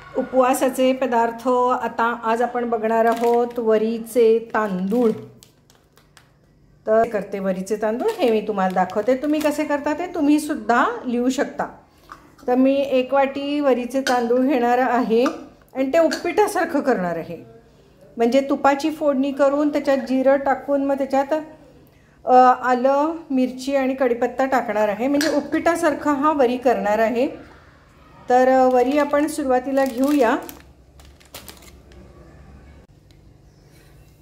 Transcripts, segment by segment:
उपवासाचे पदार्थ आता आज आपण बघणार आहोत वरीचे तांदूळ। तर करते वरीचे तांदूळ हे मी तुम्हाला दाखवते, तुम्ही कसे करता ते तुम्ही सुद्धा लिहू शकता। तर मी 1 वाटी वरीचे तांदूळ घेणार आहे आणि ते उपीटासारखं करणार आहे। म्हणजे तुपाची फोडणी करून त्याच्यात जिरं टाकून मग त्याच्यात आलं मिरची आणि कढीपत्ता टाकणार आहे, म्हणजे उपीटासारखा हा वरी करणार आहे। तर वरी आपण सुरुवातीला घेऊया।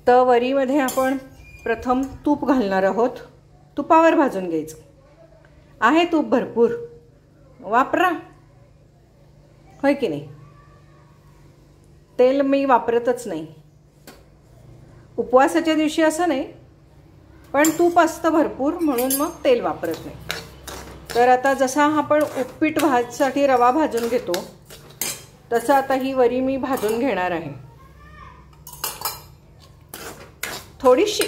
तर वरीमध्ये आपण प्रथम तूप घालणार आहोत, तुपावर भाजून घ्यायचं आहे। तूप भरपूर वापरा, होय की नाही। तेल मी वापरतच नाही उपवासाच्या दिवशी, असं नाही, पण तूप असतं भरपूर म्हणून मग तेल वापरत नाही। तर आता जसा आपण उपीट भाजसाठी रवा भाजून घेतो तसं आता ही वरी मी भाजून घेणार आहे। थोडीशी,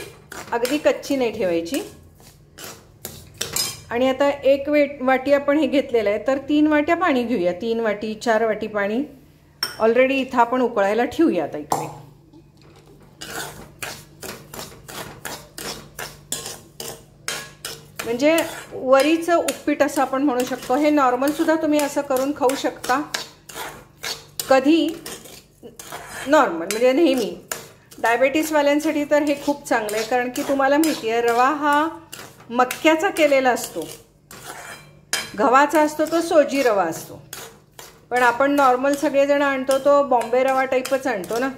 अगदी कच्ची नाही ठेवायची। आणि आता 1 वाटी आपण हे घेतलेलं आहे, तर 3 वाट्या पाणी घेऊया। 3 वाटी 4 वाटी पाणी ऑलरेडी इथं आपण उकळायला ठेवूया। आता इकडे म्हणजे वरीचं उपीट असं आपण म्हणू शकतो। हे नॉर्मल सुद्धा तुम्ही असं करून खाऊ शकता, कधी नॉर्मल म्हणजे नेहमी। डायबिटीसवाल्यांसाठी तर हे खूप चांगलं आहे, कारण की तुम्हाला माहिती आहे रवा हा मक्याचा केलेला असतो, गव्हाचा असतो तो सोजी रवा असतो। पण आपण नॉर्मल सगळेजण आणतो तो बॉम्बे रवा टाईपच आणतो ना,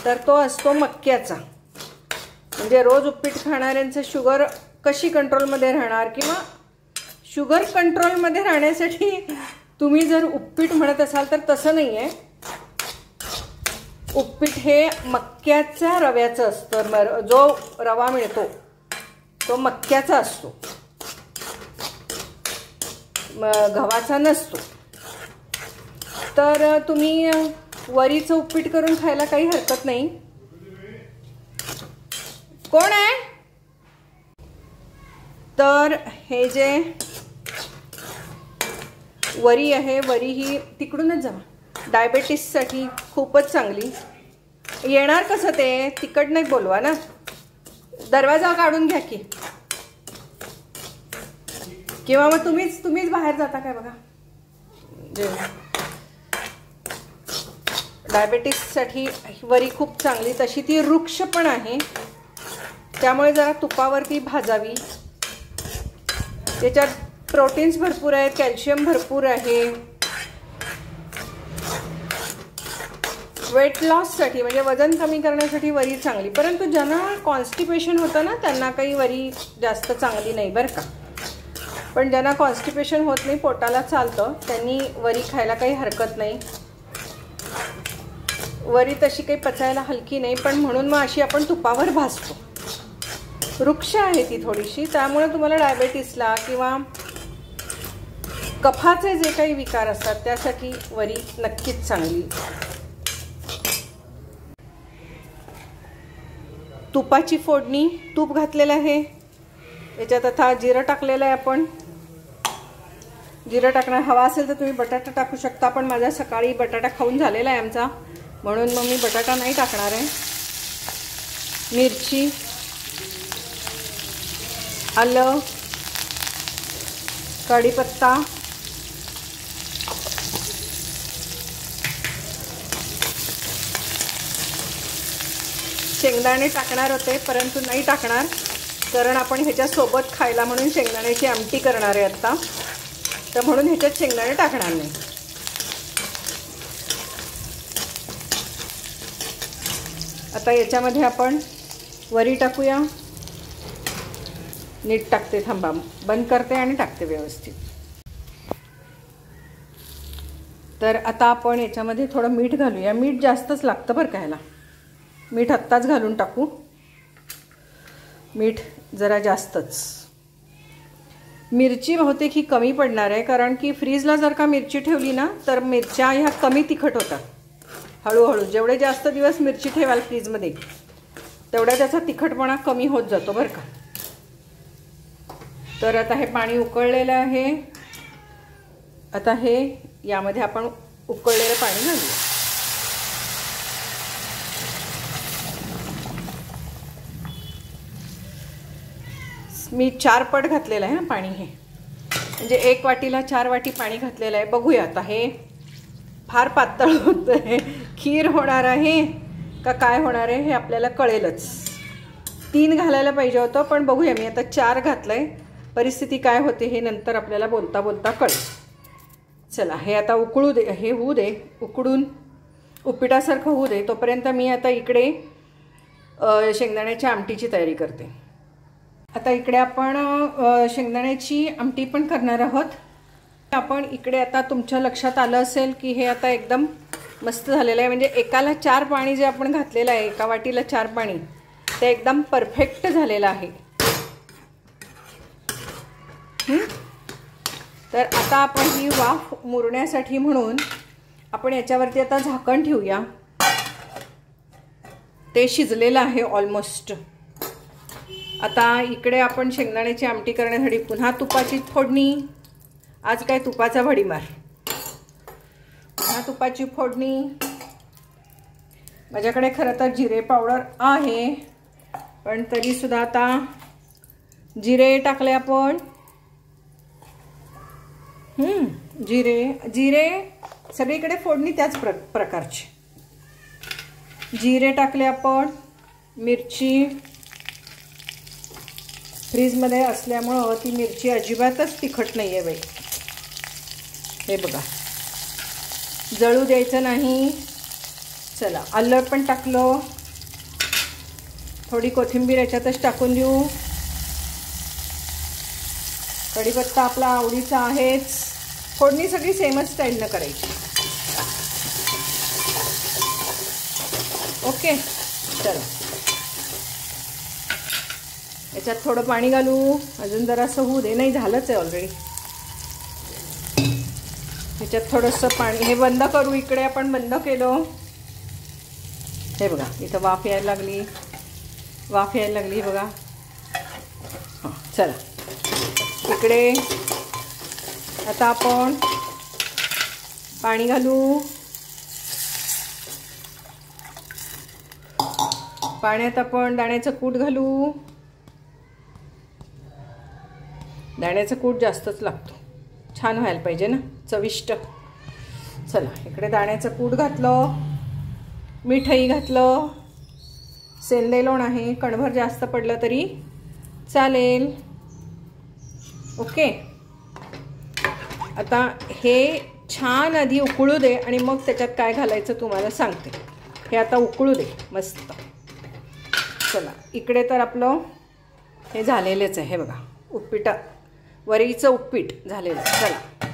तर तो असतो मक्याचा। म्हणजे रोज उपीट खाणाऱ्यांचं शुगर कशी कंट्रोलमध्ये राहणार, किंवा शुगर कंट्रोलमध्ये राहण्यासाठी तुम्ही जर उपीट म्हणत असाल तर तसं नाही आहे। उपीट हे मक्याच्या रव्याचं असतं, जो रवा मिळतो तो मक्याचा असतो, गव्हाचा नसतो। तर तुम्ही वरीचं उपीट करून खायला काही हरकत नाही। कोण आहे? तर हे जे वरी आहे, वरी ही तिकडूनच जा, डायबिटीससाठी खूपच चांगली। येणार कसं ते, तिकड नाही बोलवा ना, दरवाजा काढून घ्या की, किंवा मग तुम्हीच बाहेर जाता काय बघा। डायबिटीससाठी वरी खूप चांगली, तशी ती वृक्ष पण आहे, त्यामुळे जरा तुपावरती भाजावी। त्याच्यात प्रोटीन्स भरपूर आहेत, कॅल्शियम भरपूर आहे। वेट लॉससाठी म्हणजे वजन कमी करण्यासाठी वरी चांगली, परंतु ज्यांना कॉन्स्टिपेशन होतं ना त्यांना काही वरी जास्त चांगली नाही बरं का। पण ज्यांना कॉन्स्टिपेशन होत नाही, पोटाला चालतं, त्यांनी वरी खायला काही हरकत नाही। वरी तशी काही पचायला हलकी नाही, पण म्हणून मग अशी आपण तुपावर भाजतो। वृक्ष आहे ती थोडीशी, त्यामुळे तुम्हाला डायबिटीसला किंवा कफाचे जे काही विकार असतात त्यासाठी वरी नक्कीच चांगली। तुपाची फोडणी, तूप घातलेलं आहे, याच्यात आता जिरं टाकलेलं आहे आपण। जिरं टाकणं हवा असेल तर तुम्ही बटाटा टाकू शकता, पण माझा सकाळी बटाटा खाऊन झालेला आहे आमचा, म्हणून मग मी बटाटा नाही टाकणार आहे। मिरची, आलं, कढीपत्ता, शेंगदाणे टाकणार होते परंतु नाही टाकणार, कारण आपण ह्याच्यासोबत खायला म्हणून शेंगदाण्याची आमटी करणार आहे आता, तर म्हणून ह्याच्यात शेंगदाणे टाकणार नाही। आता याच्यामध्ये आपण वरी टाकूया। नीट टाकते, थांबा, बंद करते आणि टाकते व्यवस्थित। तर आता आपण याच्यामध्ये थोडं मीठ घालूया। मीठ जास्तच लागतं बरं का ह्याला, मीठ आत्ताच घालून टाकू, मीठ जरा जास्तच। मिरची बहुतेक ही कमी पडणार आहे, कारण की फ्रीजला जर का मिरची ठेवली ना तर मिरच्या ह्या कमी तिखट होतात हळूहळू। जेवढे जास्त दिवस मिरची ठेवाल फ्रीजमध्ये तेवढा त्याचा तिखटपणा कमी होत जातो बरं का। तर आता हे पाणी उकळलेलं आहे, आता हे यामध्ये आपण उकळलेलं पाणी घालूया. मी 4 पट घातलेलं आहे पाणी. हे म्हणजे 1 वाटीला 4 वाटी पाणी घातलेलं आहे. बघूया आता हे फार पातळ होतं आहे, खीर होणार आहे का काय होणार आहे हे आपल्याला कळेलच. 3 घालायला पाहिजे होतं, पण बघूया. मी आता 4 घातलं आहे. परिस्थिती काय होते हे नंतर आपल्याला बोलता बोलता कळेल. चला हे आता उकळू दे, हे होऊ दे, उकडून उपीटासारखं होऊ दे. तोपर्यंत मी आता इकडे शेंगदाण्याच्या आमटीची तयारी करते. आता इकडे आपण शेंगदाण्याची आमटी पण करणार आहोत. आपण इकडे आता तुमच्या लक्षात आलं असेल की हे आता एकदम मस्त झालेलं आहे. म्हणजे एकाला 4 पाणी जे आपण घातलेलं आहे, एका वाटीला 4 पाणी, ते एकदम परफेक्ट झालेलं आहे. तर आता आपण ही वाफ मुरण्यासाठी म्हणून आपण याच्यावरती आता झाकण ठेवूया. ते शिजलेलं आहे ऑलमोस्ट. आता इकडे आपण शेंगदाण्याची आमटी करण्यासाठी पुन्हा तुपाची फोडणी. आज काय तुपाचा भडीमार. पुन्हा तुपाची फोडणी. माझ्याकडे खरं तर जिरे पावडर आहे, पण तरीसुद्धा आता जिरे टाकले आपण. जिरे सगळीकडे फोडणी त्याच प्रकारची. जिरे टाकले आपण. मिरची फ्रीजमध्ये असल्यामुळं ती मिरची अजिबातच तिखट नाही आहे बाई. हे बघा, जळू द्यायचं नाही. चला आलं पण टाकलं. थोडी कोथिंबीर याच्यातच टाकून देऊ. कढीपत्ता आपला आवडीचा आहेच. फोडणी सगळी सेमच स्टाईलनं करायची. ओके, चला याच्यात थोडं पाणी घालू. अजून जरासं होऊ दे. नाही, झालंच आहे ऑलरेडी. ह्याच्यात थोडंसं पाणी. हे बंद करू. इकडे आपण बंद केलं. हे बघा इथं वाफ यायला लागली. वाफ यायला लागली बघा. हां चला इकडे आता आपण पाणी घालू. पाण्यात आपण दाण्याचं कूट घालू. दाण्याचं कूट जास्तच लागतो. छान व्हायला पाहिजे ना, चविष्ट. चला इकडे दाण्याचं कूट घातलं. मीठही घातलं. सेंदे लोण आहे. कणभर जास्त पडलं तरी चालेल. ओके, आता हे छान आधी उकळू दे आणि मग त्याच्यात काय घालायचं तुम्हाला सांगते. हे आता उकळू दे मस्त. चला इकडे तर आपलं हे झालेलंच आहे. हे बघा वरीचं उपीट झालेलं. चला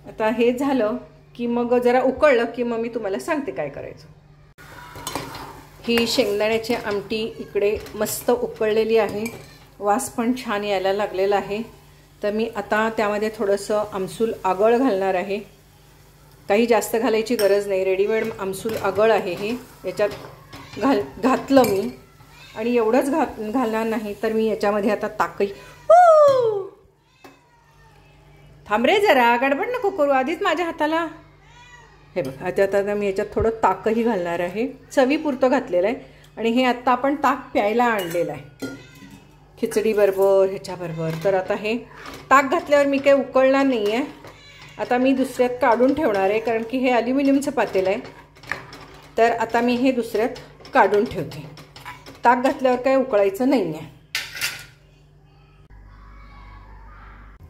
आता हे झालं की मग जरा उकळलं की मग मी तुम्हाला सांगते काय करायचं. ही शेंगदाण्याची आमटी इकडे मस्त उकळलेली आहे. वास पण छान यायला लागलेला आहे. तर मी आता त्यामध्ये थोडंसं आमसूल आगळ घालणार आहे. काही जास्त घालायची गरज नाही. रेडीमेड आमसूल आगळ आहे हे. याच्यात घातलं मी. आणि एवढंच घालणार नाही तर मी याच्यामध्ये आता ताकही. थांब रे जरा, गडबड नको करू. आधीच माझ्या हाताला. हे बघ आता मी याच्यात थोडं ताकही घालणार आहे. चवीपुरतं घातलेलं आहे. आणि हे आत्ता आपण ताक प्यायला आणलेलं आहे खिचडीबरोबर, ह्याच्याबरोबर. तर आता हे ताक घातल्यावर मी काही उकळणार नाही आहे. आता मी दुसऱ्यात काढून ठेवणार आहे, कारण की हे ॲल्युमिनियमचं पातेलं आहे. तर आता मी हे दुसऱ्यात काढून ठेवते. ताक घातल्यावर काही उकळायचं नाही आहे.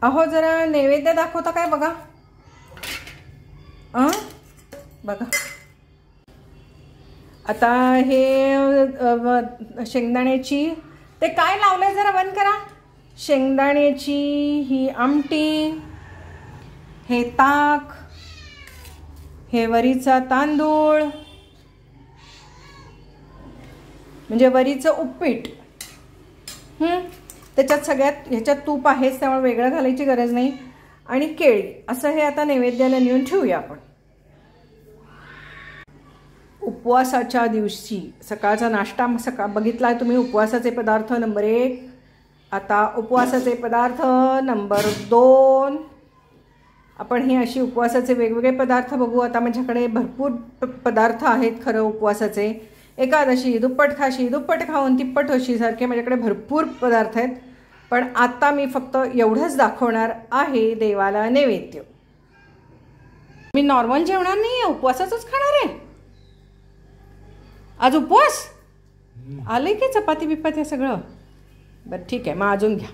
अहो जरा नैवेद्य दाखवता काय बघा. बघा आता हे शेंगदाण्याची ते काय लावलंय जरा बंद करा. शेंगदाण्याची ही आमटी, हे ताक, हे वरीचा तांदूळ म्हणजे वरीचं उपीट. त्याच्यात सगळ्यात ह्याच्यात तूप आहेच, त्यामुळे वेगळं घालायची गरज नाही. आणि केळी. असं हे आता नैवेद्याला नेऊन ठेवूया आपण. उपवासाच्या दिवशी सकाळचा नाश्ता बघितला तुम्ही. उपवासाचे पदार्थ नंबर 1. आता उपवासाचे पदार्थ नंबर 2. आपण ही अशी उपवासाचे वेगवेगळे पदार्थ बघू. आता माझ्याकडे भरपूर पदार्थ आहेत खरं उपवासाचे. एकादशी, दुप्पट खाशी, दुप्पट खाऊन तिप्पट होशी सारखे माझ्याकडे भरपूर पदार्थ आहेत. पण आता मी फक्त एवढंच दाखवणार आहे देवाला नैवेद्य. मी नॉर्मल जेवणार नाही आहे, उपवासाचंच खाणार आहे. आज उपवास आले की चपाती बिपाती सगळं. बरं ठीक आहे, मग अजून घ्या.